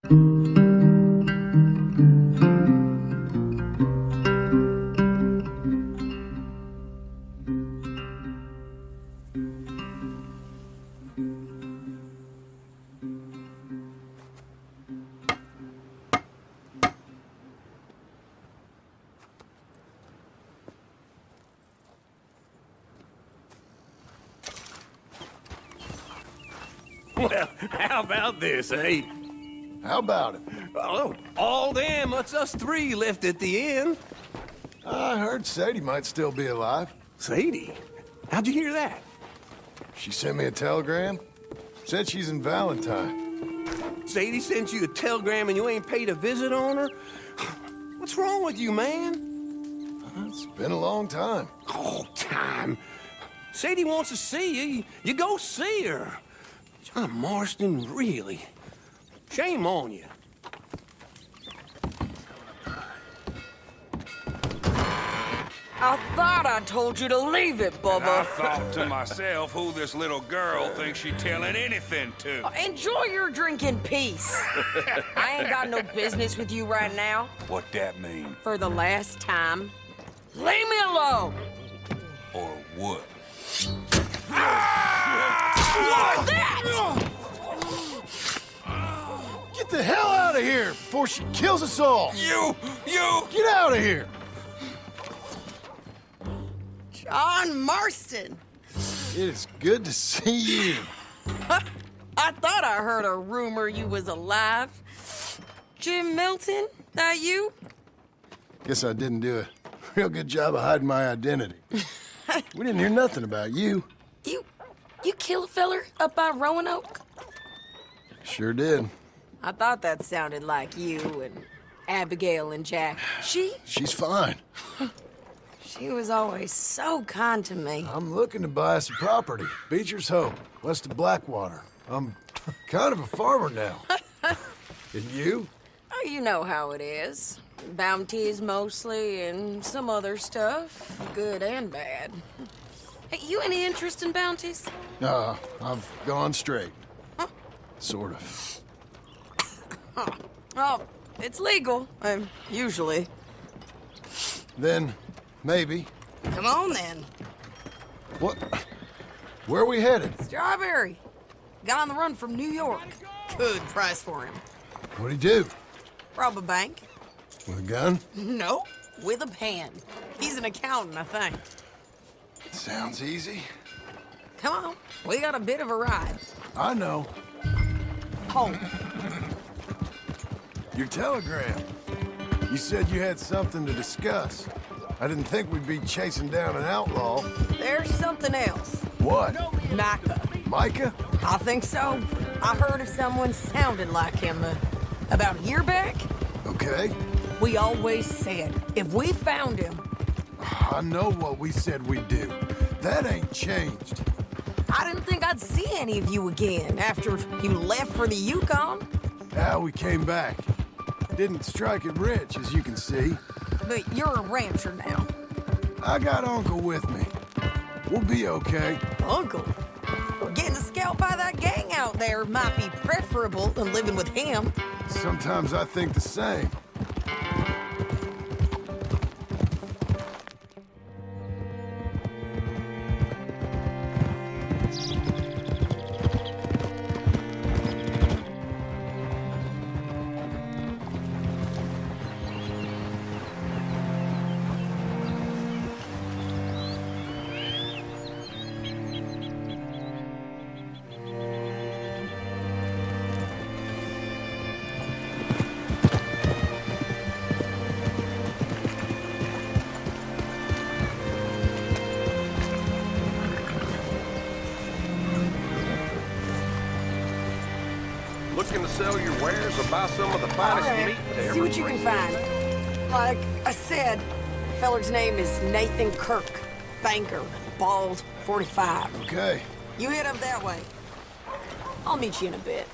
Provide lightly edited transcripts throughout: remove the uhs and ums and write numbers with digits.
Well, how about this, eh? How about it? Oh, all them, it's us three left at the end. I heard Sadie might still be alive. Sadie? How'd you hear that? She sent me a telegram. Said she's in Valentine. Sadie sent you a telegram and you ain't paid a visit on her? What's wrong with you, man? It's been a long time. Oh, time. Sadie wants to see you. You go see her. John Marston, really? Shame on you. I thought I told you to leave it, Bubba. I thought to myself, who this little girl thinks she telling anything to? Enjoy your drink in peace. I ain't got no business with you right now. What that mean? For the last time, leave me alone. Or what? What's that? Get the hell out of here before she kills us all! You! Get out of here! John Marston. It is good to see you. I thought I heard a rumor you was alive. Jim Milton, that you? Guess I didn't do a real good job of hiding my identity. We didn't hear nothing about you. You kill a feller up by Roanoke? Sure did. I thought that sounded like you and Abigail and Jack. She's fine. She was always so kind to me. I'm looking to buy us a property. Beecher's Hope, west of Blackwater. I'm kind of a farmer now. And you? Oh, you know how it is. Bounties mostly, and some other stuff, good and bad. Hey, you any interest in bounties? I've gone straight. Huh? Sort of. Huh. Oh, it's legal, usually. Then, maybe. Come on, then. What? Where are we headed? Strawberry. Got on the run from New York. Good price for him. What'd he do? Rob a bank. With a gun? No, with a pen. He's an accountant, I think. Sounds easy. Come on, we got a bit of a ride. I know. Home. Your telegram. You said you had something to discuss. I didn't think we'd be chasing down an outlaw. There's something else. What? Micah. Micah? I think so. I heard of someone sounded like him about a year back. Okay. We always said, if we found him... I know what we said we'd do. That ain't changed. I didn't think I'd see any of you again after you left for the Yukon. Now we came back. Didn't strike it rich, as you can see. But you're a rancher now. I got Uncle with me. We'll be okay. Uncle? Getting scalped by that gang out there might be preferable than living with him. Sometimes I think the same. Looking to sell your wares or buy some of the finest meat there? See what you can find. Like I said, feller's name is Nathan Kirk. Banker, bald, 45. Okay. You head up that way. I'll meet you in a bit.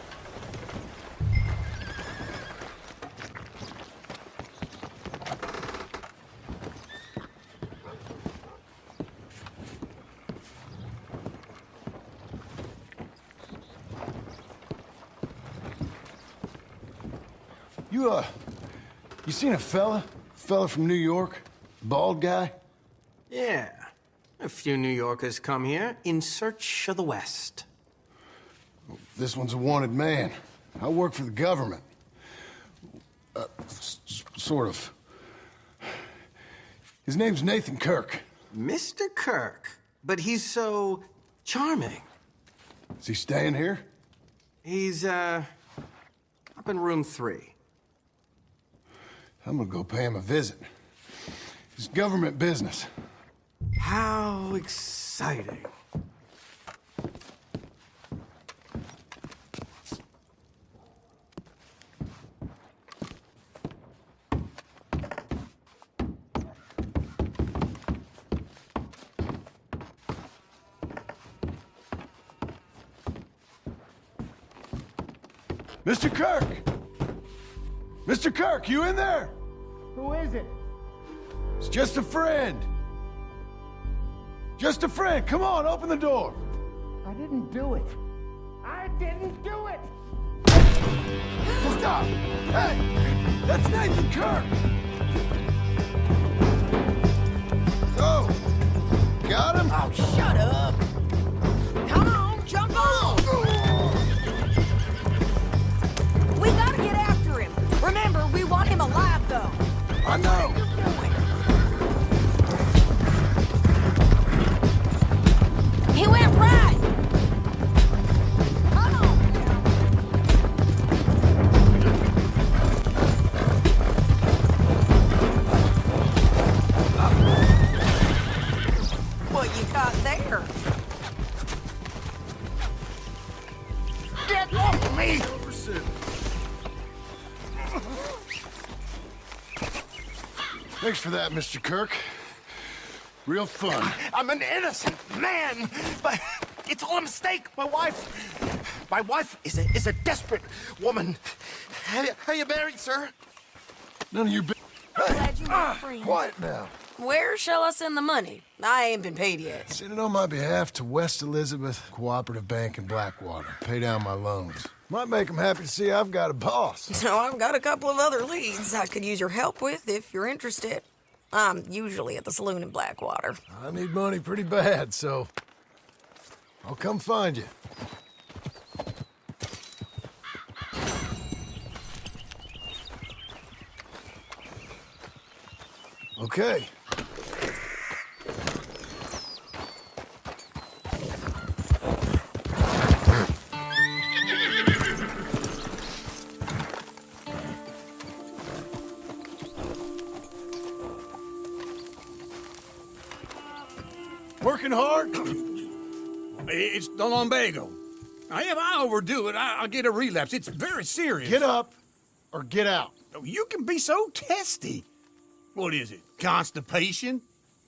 You seen a fella? Fella from New York? Bald guy? Yeah. A few New Yorkers come here in search of the West. This one's a wanted man. I work for the government. Sort of. His name's Nathan Kirk. Mr. Kirk? But he's so charming. Is he staying here? He's, up in room 3. I'm gonna go pay him a visit. It's government business. How exciting. Mr. Kirk! Mr. Kirk, you in there? Who is it? It's just a friend. Just a friend. Come on, open the door. I didn't do it. I didn't do it! Stop! Hey! That's Nathan Kirk! Oh! Got him? Oh, shut up! Come on, jump on! We gotta get after him. Remember, we want him alive, though. I know! He went right! Come on! What you got there? Get off of me! Thanks for that, Mr. Kirk. Real fun. I'm an innocent man, but it's all a mistake. My wife is a desperate woman. Are you married, sir? None of your Glad you were free. Quiet now. Where shall I send the money? I ain't been paid yet. Send it on my behalf to West Elizabeth Cooperative Bank in Blackwater. Pay down my loans. Might make them happy to see I've got a boss. So I've got a couple of other leads I could use your help with if you're interested. I'm usually at the saloon in Blackwater. I need money pretty bad, so I'll come find you. Okay. Working hard? It's the lumbago. Now, if I overdo it, I'll get a relapse. It's very serious. Get up or get out. Oh, you can be so testy. What is it? Constipation?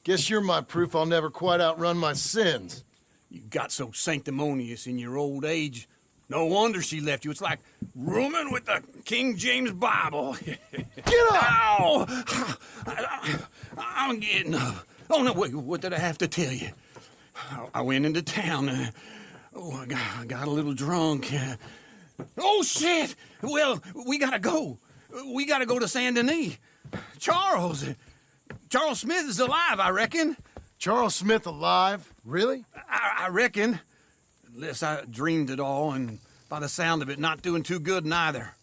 Guess you're my proof I'll never quite outrun my sins. You got so sanctimonious in your old age. No wonder she left you. It's like rooming with the King James Bible. Get up! Ow! I'm getting up. Oh, no, wait, what did I have to tell you? I went into town. I got a little drunk. Oh, shit! Well, we gotta go. We gotta go to Saint Denis. Charles Smith is alive, I reckon. Charles Smith alive? Really? I reckon. Unless I dreamed it all, and by the sound of it, not doing too good neither.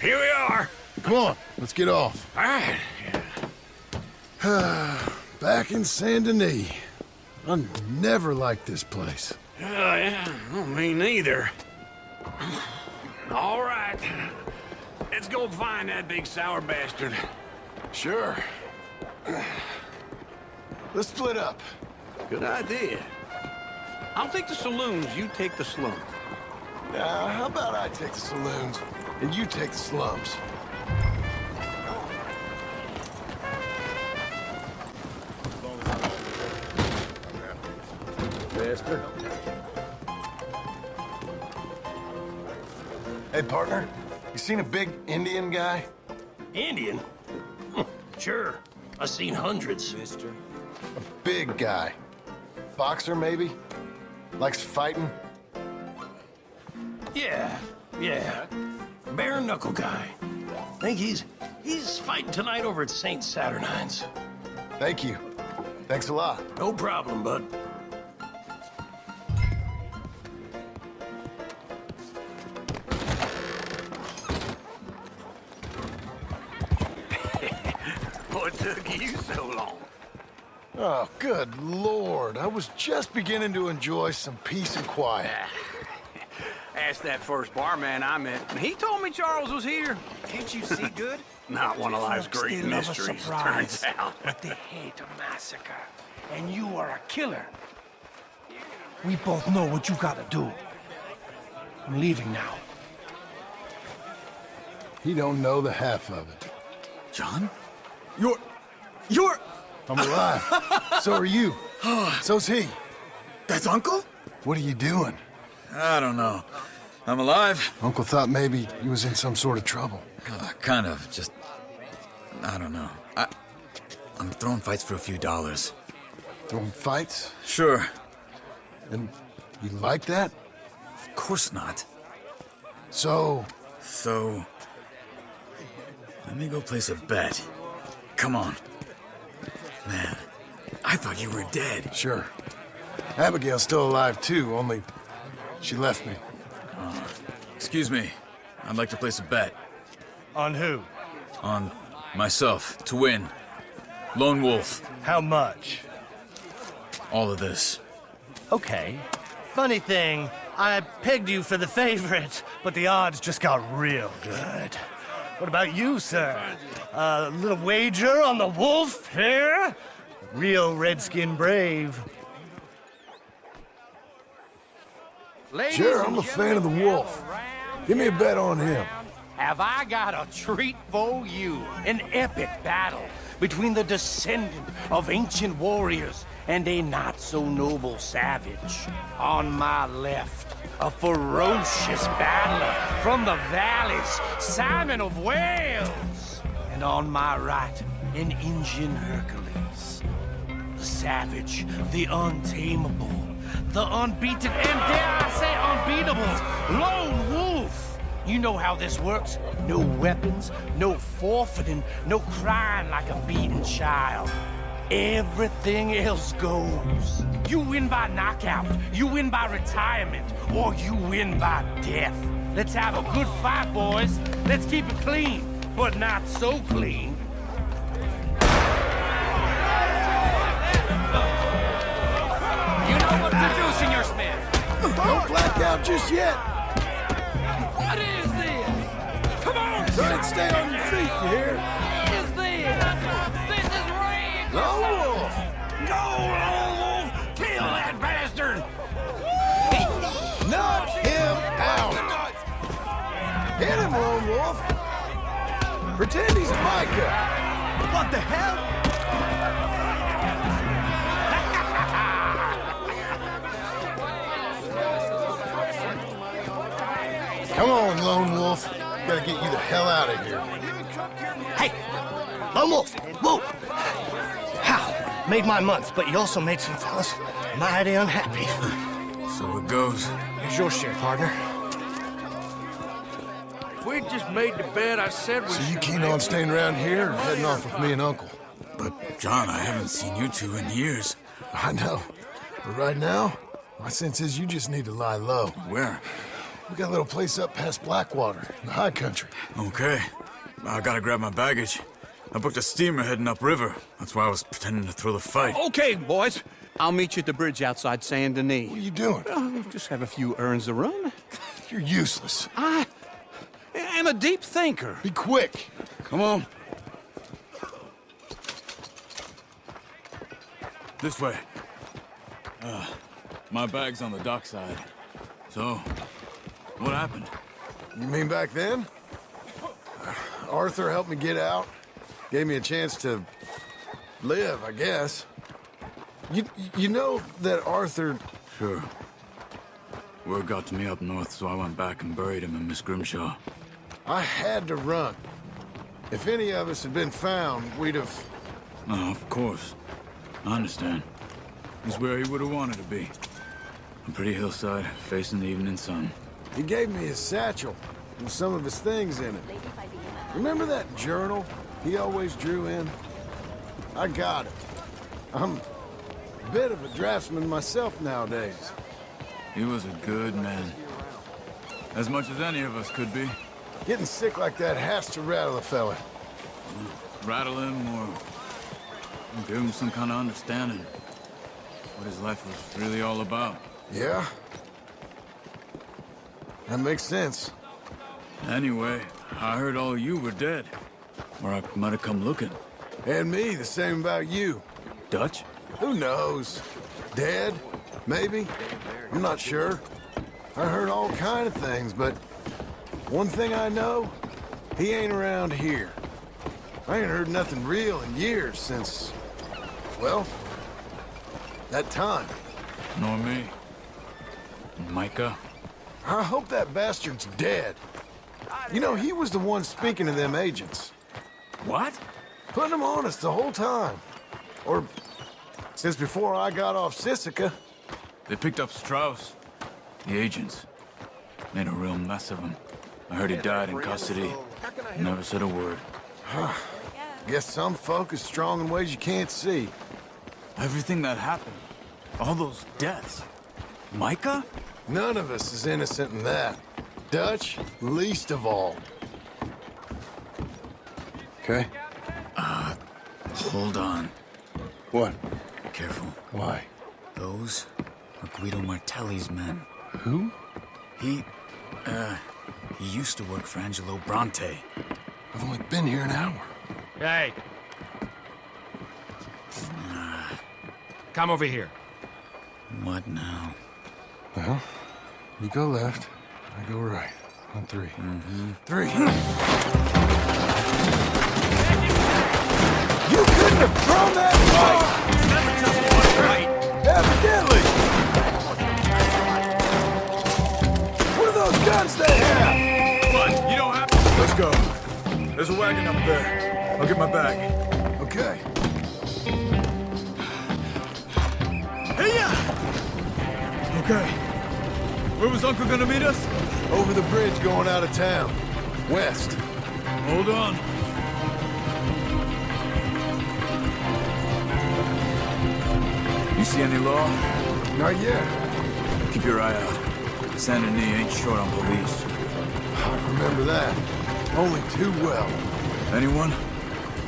Here we are. Come on, let's get off. All right. Back in Saint Denis. I never liked this place. Yeah, well, me neither. All right. Let's go find that big sour bastard. Sure. Let's split up. Good idea. I'll take the saloons, you take the slums. Now, how about I take the saloons and you take the slums? Mister. Hey, partner, you seen a big Indian guy? Indian? Sure. I've seen hundreds. A big guy. Boxer, maybe? Likes fighting? Yeah. Bare knuckle guy. Think he's fighting tonight over at St. Saturnine's. Thank you. Thanks a lot. No problem, bud. What took you so long? Oh, good Lord. I was just beginning to enjoy some peace and quiet. Asked that first barman I met, and he told me Charles was here. Can't you see good? Not one of life's Folks, great they love a mysteries, surprise, turns out. but they hate a massacre. And you are a killer. We both know what you gotta do. I'm leaving now. He don't know the half of it. John? You're... I'm alive. So are you. So's he. That's Uncle? What are you doing? I don't know. I'm alive. Uncle thought maybe you was in some sort of trouble. Kind of, just... I don't know. I'm throwing fights for a few dollars. Throwing fights? Sure. And you like that? Of course not. So, let me go place a bet. Come on. Man, I thought you were dead. sure. Abigail's still alive too, only she left me. Excuse me. I'd like to place a bet. On who? On myself, to win. Lone Wolf. How much? All of this. Okay. Funny thing, I pegged you for the favorite, but the odds just got real good. What about you, sir? A little wager on the wolf here? Real redskin brave. Sure, I'm a fan of the wolf. Give me a bet on him. Have I got a treat for you? An epic battle between the descendant of ancient warriors and a not-so-noble savage. On my left, a ferocious battler from the valleys, Simon of Wales. And on my right, an Indian Hercules. The savage, the untamable, the unbeaten, and dare I say unbeatable, Lone Wolf. You know how this works. No weapons, no forfeiting, no crying like a beaten child. Everything else goes. You win by knockout, you win by retirement, or you win by death. Let's have a good fight, boys. Let's keep it clean, but not so clean. You know what to do, Senor Smith. Don't black out just yet. What is this? Come on! Try and stay on your feet, you hear? What is this? This is rigged! Lone Wolf! Go, Lone Wolf! Kill that bastard! Knock him out! Hit him, Lone Wolf! Pretend he's Micah! What the hell? Come on, Lone Wolf. Gotta get you the hell out of here. Hey! Lone Wolf! Whoa! How? Made my month, but you also made some fellas mighty unhappy. So it goes. Here's your share, partner. If we just made the bet I said we So you keen on staying around here or heading off with me and Uncle? But, John, I haven't seen you two in years. I know. But right now, my sense is you just need to lie low. Where? We got a little place up past Blackwater, in the high country. Okay. I gotta grab my baggage. I booked a steamer heading upriver. That's why I was pretending to throw the fight. Okay, boys. I'll meet you at the bridge outside Saint Denis. What are you doing? Just have a few errands to run. You're useless. I am a deep thinker. Be quick. Come on. This way. My bag's on the dockside. So, what happened? You mean back then? Arthur helped me get out. Gave me a chance to live, I guess. You know that Arthur... Sure. Word got to me up north, so I went back and buried him in Miss Grimshaw. I had to run. If any of us had been found, we'd have... Oh, of course. I understand. He's where he would have wanted to be. A pretty hillside, facing the evening sun. He gave me his satchel with some of his things in it. Remember that journal he always drew in? I got it. I'm a bit of a draftsman myself nowadays. He was a good man. As much as any of us could be. Getting sick like that has to rattle a fella. Rattle him or give him some kind of understanding. What his life was really all about. Yeah? That makes sense. Anyway, I heard all you were dead. Or I might have come looking. And me, the same about you. Dutch? Who knows? Dead? Maybe? I'm not sure. I heard all kind of things, but one thing I know, he ain't around here. I ain't heard nothing real in years since, well, that time. Nor me. Micah? I hope that bastard's dead. You know, he was the one speaking to them agents. What? Putting them on us the whole time. Or since before I got off Sisika. They picked up Strauss. The agents. Made a real mess of him. I heard he died in custody. Never said a word. Guess some folk is strong in ways you can't see. Everything that happened. All those deaths. Micah? None of us is innocent in that. Dutch, least of all. Okay? Hold on. What? Careful. Why? Those are Guido Martelli's men. Who? He used to work for Angelo Bronte. I've only been here an hour. Hey. Come over here. What now? Well, you go left, I go right. On three. Mm-hmm. 3. You couldn't have thrown that right! Evidently! What are those guns they have? What? You don't have to. Let's go. There's a wagon up there. I'll get my bag. Okay. Hey-ya! Okay. Where was Uncle gonna meet us? Over the bridge going out of town. West. Hold on. You see any law? Not yet. Keep your eye out. Saint Denis ain't short on police. I remember that. Only too well. Anyone?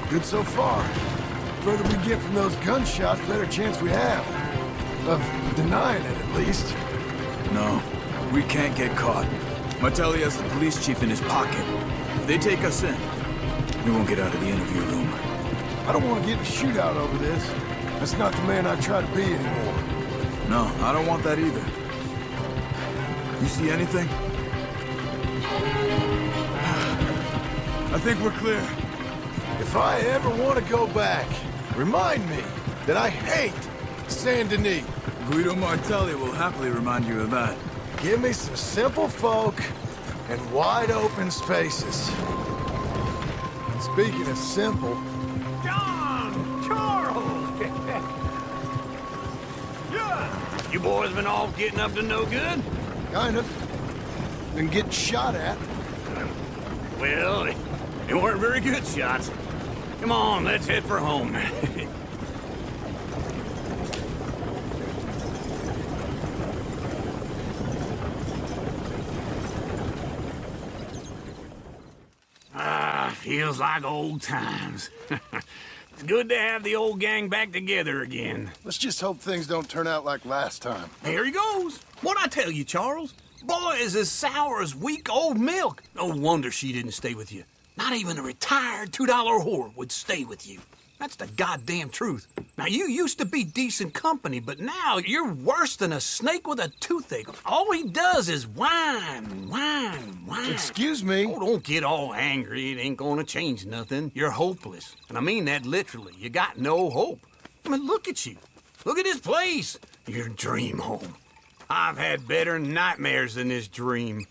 Good so far. Further we get from those gunshots, better chance we have. Of denying it, at least. No. We can't get caught. Martelli has the police chief in his pocket. If they take us in, we won't get out of the interview room. I don't want to get in a shootout over this. That's not the man I try to be anymore. No, I don't want that either. You see anything? I think we're clear. If I ever want to go back, remind me that I hate Saint Denis. Guido Martelli will happily remind you of that. Give me some simple folk and wide open spaces. Speaking of simple... John! Charles! Yeah! You boys been all getting up to no good? Kind of. Been getting shot at. Well, they weren't very good shots. Come on, let's head for home. Feels like old times. It's good to have the old gang back together again. Let's just hope things don't turn out like last time. There he goes. What'd I tell you, Charles? Boy is as sour as weak old milk. No wonder she didn't stay with you. Not even a retired $2 whore would stay with you. That's the goddamn truth. Now, you used to be decent company, but now you're worse than a snake with a toothache. All he does is whine, whine, whine. Excuse me? Oh, don't get all angry. It ain't gonna change nothing. You're hopeless. And I mean that literally. You got no hope. I mean, look at you. Look at this place. Your dream home. I've had better nightmares than this dream.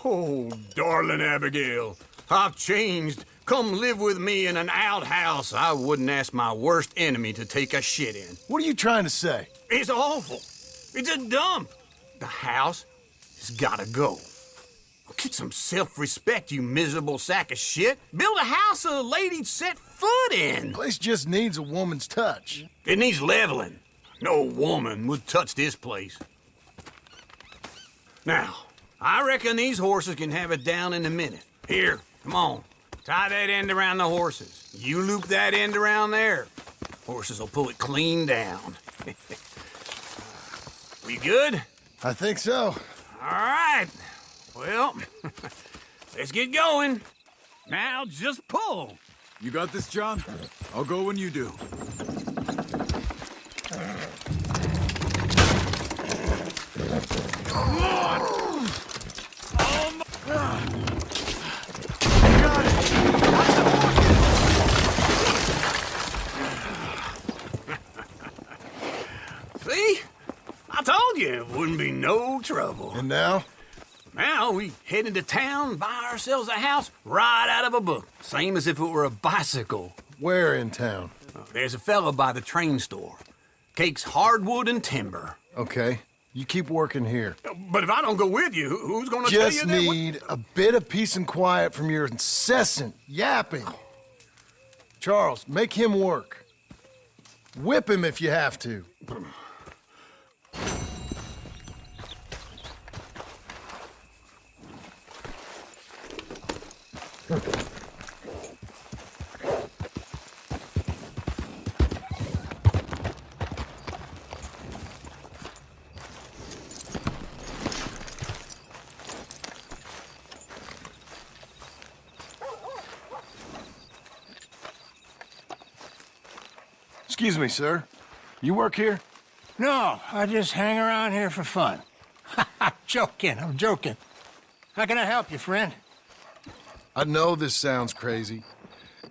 Oh, darling Abigail, I've changed. Come live with me in an outhouse I wouldn't ask my worst enemy to take a shit in. What are you trying to say? It's awful. It's a dump. The house has gotta go. Get some self-respect, you miserable sack of shit. Build a house a lady'd set foot in. Place just needs a woman's touch. It needs leveling. No woman would touch this place. Now, I reckon these horses can have it down in a minute. Here, come on. Tie that end around the horses. You loop that end around there. Horses will pull it clean down. We good? I think so. All right. Well, let's get going. Now just pull. You got this, John? I'll go when you do. Come on! See? I told you it wouldn't be no trouble. And now? Now we head into town, buy ourselves a house right out of a book. Same as if it were a bicycle. Where in town? There's a fella by the train store. Cakes hardwood and timber. Okay. You keep working here. But if I don't go with you, who's gonna tell you Just that? need a bit of peace and quiet from your incessant yapping. Charles, make him work. Whip him if you have to. Excuse me, sir. You work here? No, I just hang around here for fun. I'm joking. How can I help you, friend? I know this sounds crazy.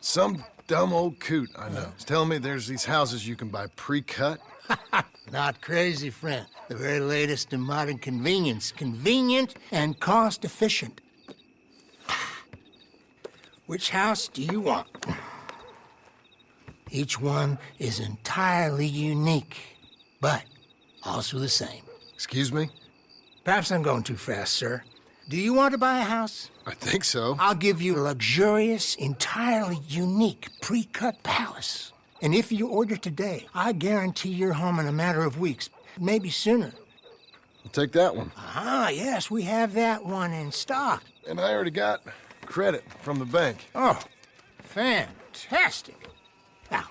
Some dumb old coot I know is telling me there's these houses you can buy pre-cut. Not crazy, friend. The very latest in modern convenience. Convenient and cost-efficient. Which house do you want? Each one is entirely unique, but also the same. Excuse me? Perhaps I'm going too fast, sir. Do you want to buy a house? I think so. I'll give you a luxurious, entirely unique pre-cut palace. And if you order today, I guarantee you're home in a matter of weeks, maybe sooner. I'll take that one. Ah, yes, we have that one in stock. And I already got credit from the bank. Oh, fantastic. Now,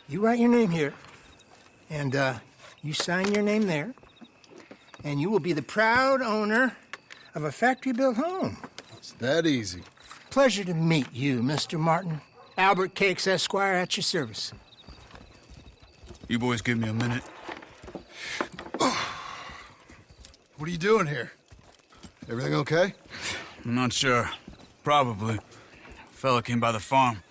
you write your name here, and you sign your name there, and you will be the proud owner of a factory-built home. It's that easy. Pleasure to meet you, Mr. Martin. Albert Cakes, Esquire, at your service. You boys give me a minute. What are you doing here? Everything okay? I'm not sure. Probably. Fella came by the farm.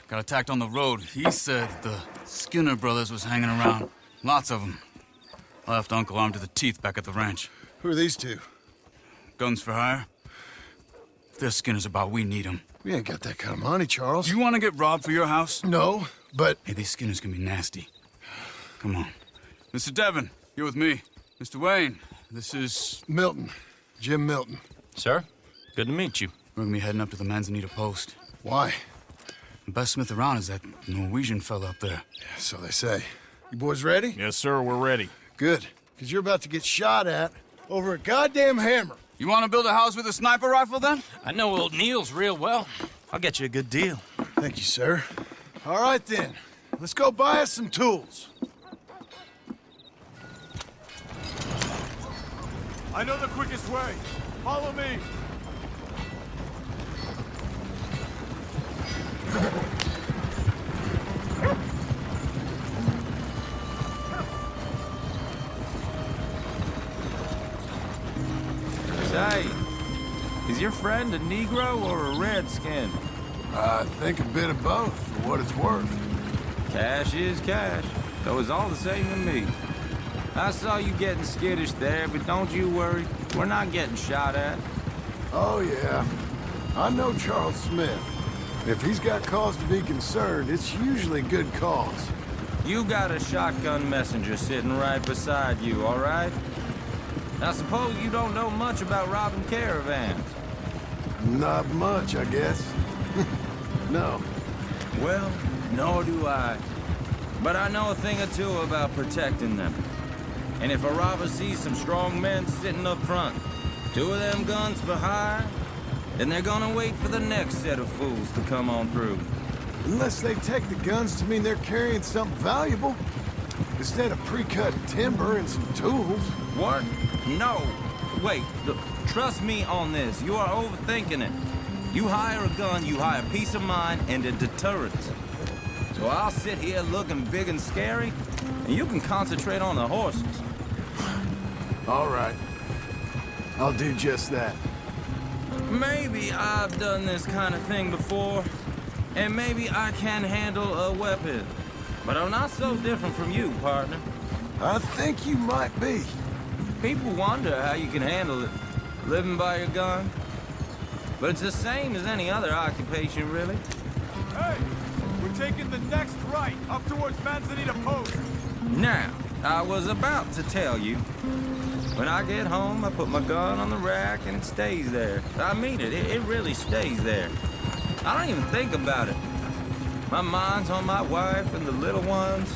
Got attacked on the road. He said the Skinner brothers was hanging around. Lots of them. I left Uncle armed to the teeth back at the ranch. Who are these two? Guns for hire. If they're Skinner's about, we need them. We ain't got that kind of money, Charles. You want to get robbed for your house? No, but... Hey, these Skinners can be nasty. Come on. Mr. Devon, you're with me. Mr. Wayne, this is... Milton. Jim Milton. Sir, good to meet you. We're gonna be heading up to the Manzanita Post. Why? The best smith around is that Norwegian fella up there. Yeah, so they say. You boys ready? Yes, sir, we're ready. Good, because you're about to get shot at over a goddamn hammer. You want to build a house with a sniper rifle, then? I know old Neil's real well. I'll get you a good deal. Thank you, sir. All right, then. Let's go buy us some tools. I know the quickest way. Follow me. Say, is your friend a Negro or a Redskin? I think a bit of both, for what it's worth. Cash is cash, though it's all the same to me. I saw you getting skittish there, but don't you worry. We're not getting shot at. Oh, yeah. I know Charles Smith. If he's got cause to be concerned, it's usually good cause. You got a shotgun messenger sitting right beside you, all right? I suppose you don't know much about robbing caravans. Not much, I guess. No. Well, nor do I. But I know a thing or two about protecting them. And if a robber sees some strong men sitting up front, 2 of them guns for hire, then they're gonna wait for the next set of fools to come on through. Unless they take the guns to mean they're carrying something valuable. Instead of pre-cut timber and some tools. What? No. Wait, look, trust me on this. You are overthinking it. You hire a gun, you hire peace of mind and a deterrent. So I'll sit here looking big and scary, and you can concentrate on the horses. All right. I'll do just that. Maybe I've done this kind of thing before, and maybe I can handle a weapon. But I'm not so different from you, partner. I think you might be. People wonder how you can handle it, living by your gun. But it's the same as any other occupation, really. Hey, we're taking the next right, up towards Manzanita Post. Now, I was about to tell you. When I get home, I put my gun on the rack and it stays there. I mean it, it really stays there. I don't even think about it. My mind's on my wife and the little ones.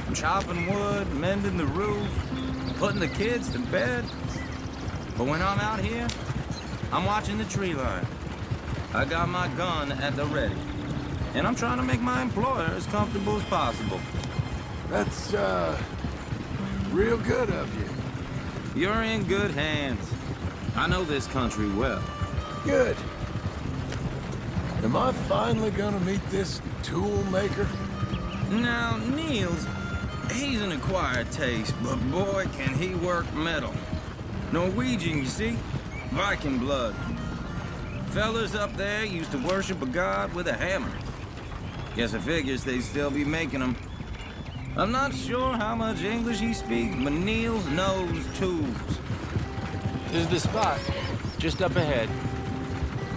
I'm chopping wood, mending the roof, putting the kids to bed. But when I'm out here, I'm watching the tree line. I got my gun at the ready. And I'm trying to make my employer as comfortable as possible. That's, real good of you. You're in good hands. I know this country well. Good. Am I finally gonna meet this tool maker? Now, Niels, he's an acquired taste, but boy, can he work metal. Norwegian, you see? Viking blood. Fellas up there used to worship a god with a hammer. Guess I figures they'd still be making them. I'm not sure how much English he speaks, but Niels knows tools. This is the spot, just up ahead.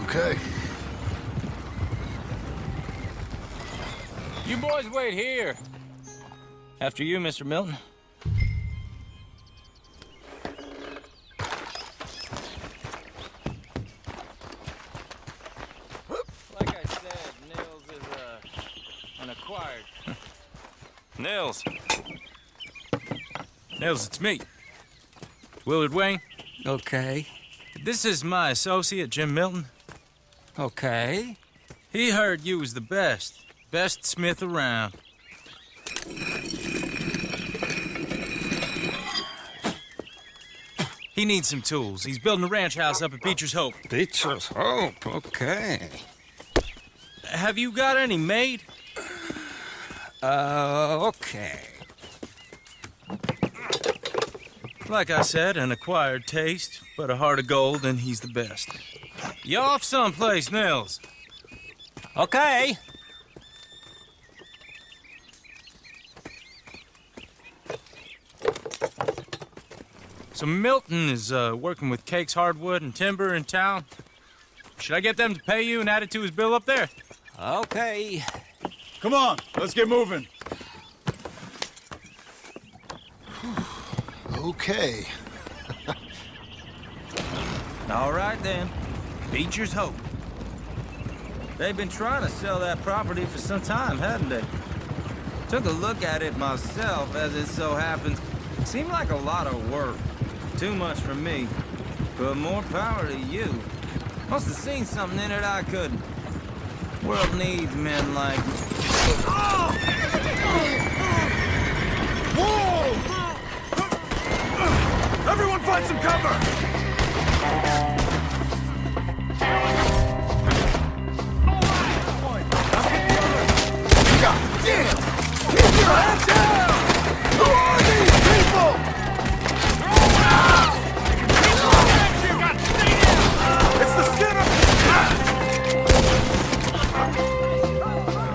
Okay. You boys wait here. After you, Mr. Milton. Like I said, Niels is an acquired. Nils. Nils, it's me. Willard Wayne. Okay. This is my associate, Jim Milton. Okay. He heard you was the best. Best smith around. He needs some tools. He's building a ranch house up at Beecher's Hope. Beecher's Hope, okay. Have you got any made? Okay. Like I said, an acquired taste, but a heart of gold, and he's the best. You off someplace, Nils? Okay. So Milton is working with Cake's Hardwood and Timber in town. Should I get them to pay you and add it to his bill up there? Okay. Come on, let's get moving. Okay. All right, then. Beecher's Hope. They've been trying to sell that property for some time, hadn't they? Took a look at it myself, as it so happens. Seemed like a lot of work. Too much for me. But more power to you. Must have seen something in it I couldn't. World needs men like... Whoa! Everyone find some cover! God damn! Keep your head down! Who are these people? It's the Skinner!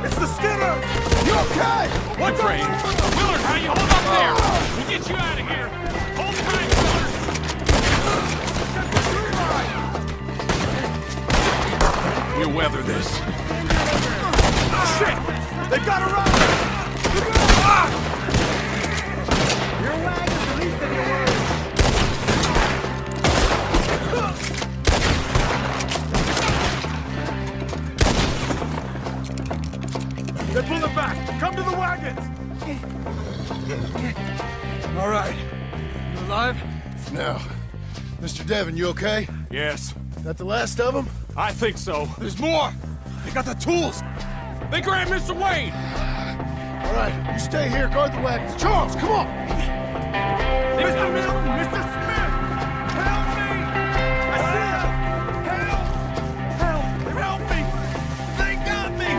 It's the Skinner! You okay? What's up? Willard, how you hold up there? We'll get you out of here. weather this. Shit! They got her out! Your wagon's the least of your worries. They're pulling back! Come to the wagons! All right. You alive? Now, Mr. Devon, you okay? Yes. That the last of them? I think so. There's more! They got the tools! They grabbed Mr. Wade! All right, you stay here, guard the wagons. Charles, come on! Mr. Milton! Mr. Smith! Help me! I see them! Help! Help! Help me! They got me!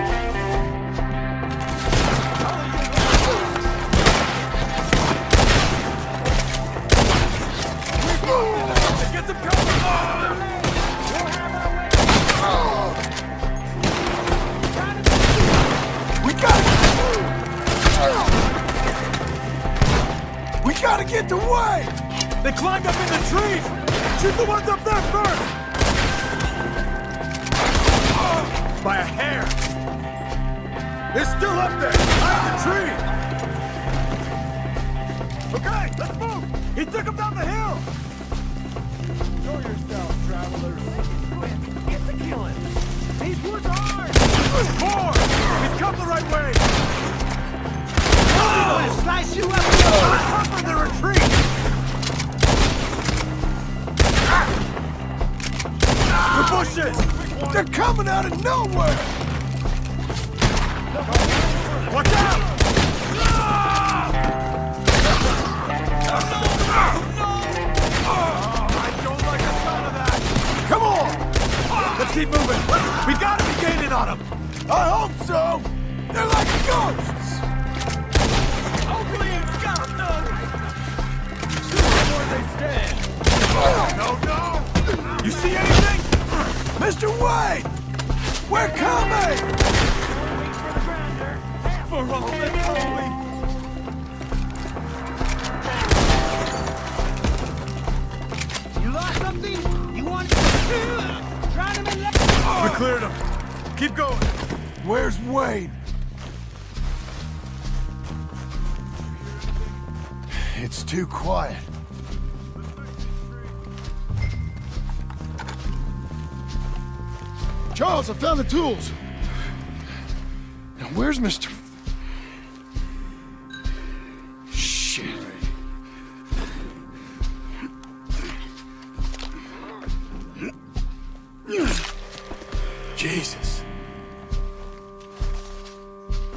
Get them cover! We gotta get the way! They climbed up in the trees! Shoot the ones up there first! By a hair! They're still up there! Behind the tree! Okay, let's move! He took them down the hill! Show yourself, travelers! Get the killing! These woods are hard! More! He's come the right way! I'm gonna slice you up with a cover the retreat! The bushes! They're coming out of nowhere! Watch out! I don't like the sound of that! Come on! Let's keep moving! We gotta be gaining on them! I hope so! They're like ghosts! Hopefully he's got them, though! Shoot them where they stand! No, no! You see anything? Mr. Wade! We're coming! For all that's holy! You lost something? You want to... Drown him in left... We cleared him! Keep going! Where's Wade? It's too quiet. Charles, I found the tools. Now, where's Mr. Shit. Jesus.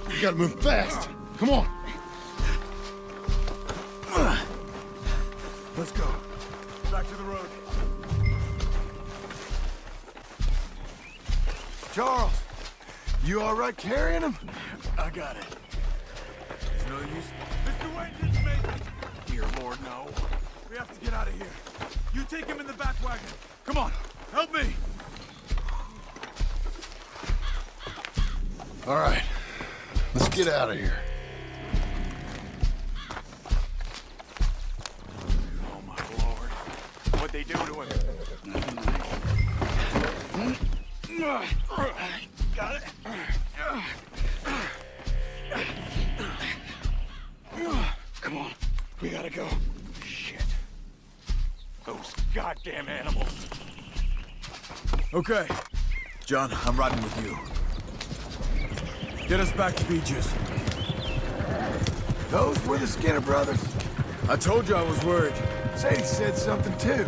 You gotta move fast. Come on. Let's go. Back to the road. Charles, you all right carrying him? I got it. There's no use. Mr. Wayne didn't make it. Dear Lord, no. We have to get out of here. You take him in the back wagon. Come on, help me. All right, let's get out of here. Oh, my Lord. What'd they do to him? Got it. Come on. We gotta go. Shit. Those goddamn animals. Okay. John, I'm riding with you. Get us back to Beaches. Those were the Skinner brothers? I told you I was worried. Sadie said something too.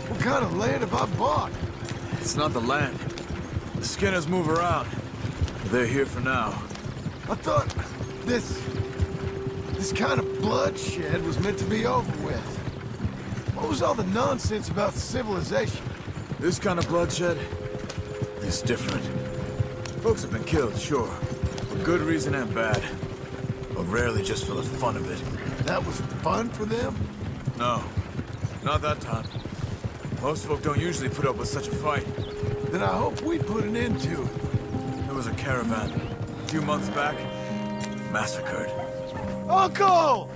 What kind of land have I bought? It's not the land. The Skinners move around. They're here for now. I thought this kind of bloodshed was meant to be over with. What was all the nonsense about civilization? This kind of bloodshed is different. Folks have been killed, sure. For good reason and bad. But rarely just for the fun of it. That was fun for them? No. Not that time. Most folk don't usually put up with such a fight. Then I hope we put an end to it. There was a caravan. A few months back. Massacred. Uncle!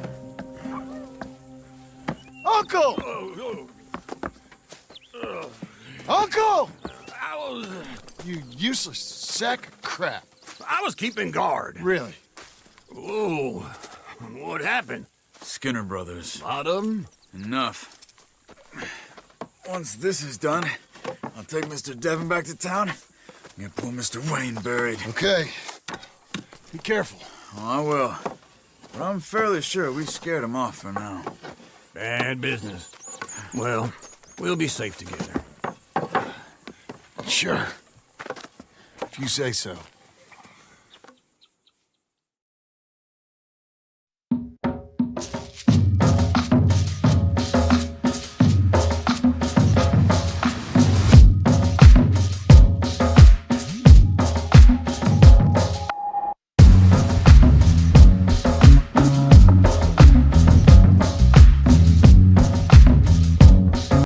Uncle! Uncle! You useless sack of crap. I was keeping guard. Really? Whoa. What happened? Skinner brothers. Lot of them? Enough. Once this is done, I'll take Mr. Devon back to town and get poor Mr. Wayne buried. Okay. Be careful. Oh, I will. But I'm fairly sure we scared him off for now. Bad business. Well, we'll be safe together. Sure. If you say so.